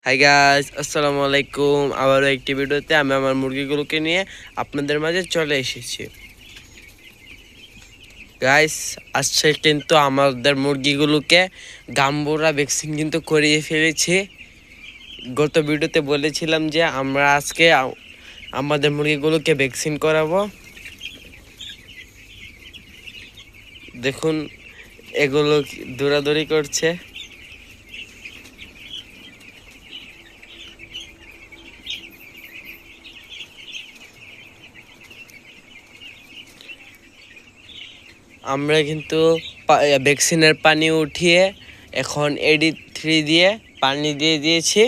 Hi guys, আসসালামু আলাইকুম। আবারও একটি ভিডিওতে আমি আমার মুরগিগুলোকে নিয়ে আপনাদের মাঝে চলে এসেছি। গাইস, আজকে কিন্তু আমাদের মুরগিগুলোকে গাম্বুরা ভ্যাকসিন কিন্তু করিয়ে ফেলেছি। গত ভিডিওতে বলেছিলাম যে আমরা আজকে আমাদের মুরগিগুলোকে ভ্যাকসিন করাবো। দেখুন, এগুলো দৌড়াদৌড়ি করছে। আমরা কিন্তু ভ্যাকসিনের পানি উঠিয়ে এখন AD3 দিয়ে পানি দিয়ে দিয়েছি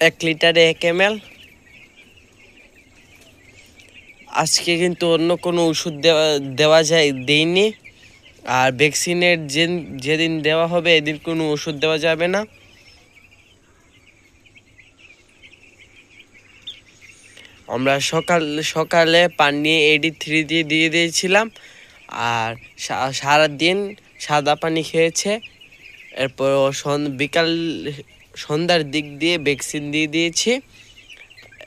1 লিটারে 1 ml। আজকে কিন্তু অন্য কোনো ওষুধ দেওয়া দেইনি। আর ভ্যাকসিনের যেদিন দেওয়া হবে এদিন কোনো ওষুধ দেওয়া যাবে না। আমরা সকালে পানি AD3 দিয়ে দিয়েছিলাম। আর সারাদিন সাদা পানি খেয়েছে। এরপর সন্ধ্যার দিক দিয়ে ভ্যাকসিন দিয়ে দিয়েছি।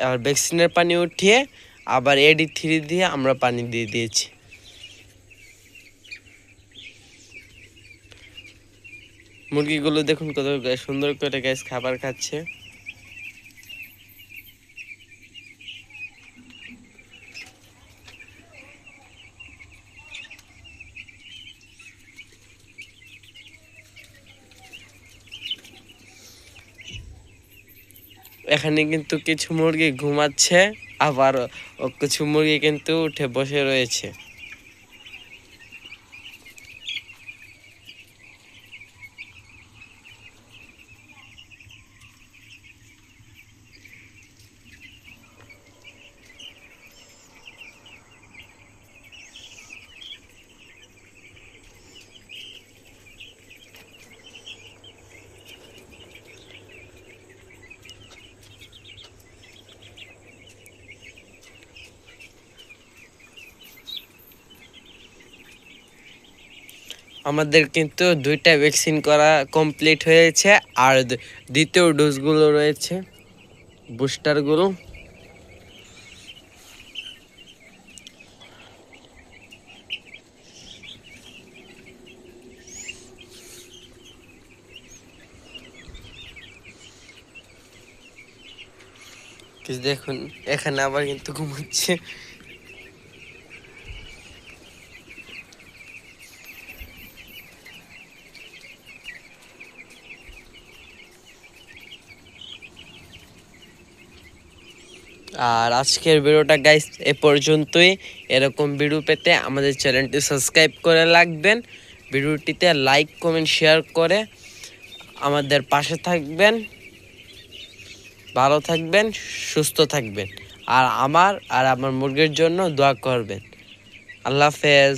আর ভ্যাকসিনের পানি উঠিয়ে আবার AD3 দিয়ে আমরা পানি দিয়ে দিয়েছি। মুরগিগুলো দেখুন কত সুন্দর করে গ্যাস খাবার খাচ্ছে। এখানে কিন্তু কিছু মুরগি ঘুমাচ্ছে, আবার কিছু মুরগি কিন্তু উঠে বসে রয়েছে। আমাদের কিন্তু 2টা ভ্যাকসিন করা কমপ্লিট হয়েছে, আর দ্বিতীয় ডোজগুলো রয়েছে, বুস্টারগুলো। দেখুন, এখানে আবার কিন্তু ঘুমাচ্ছে। আর আজকের ভিডিওটা গাইস এ পর্যন্তই। এরকম ভিডিও পেতে আমাদের চ্যানেলটি সাবস্ক্রাইব করে রাখবেন। ভিডিওটিতে লাইক কমেন্ট শেয়ার করে আমাদের পাশে থাকবেন। ভালো থাকবেন, সুস্থ থাকবেন, আর আমার মুরগির জন্য দোয়া করবেন। আল্লাহ হাফেজ।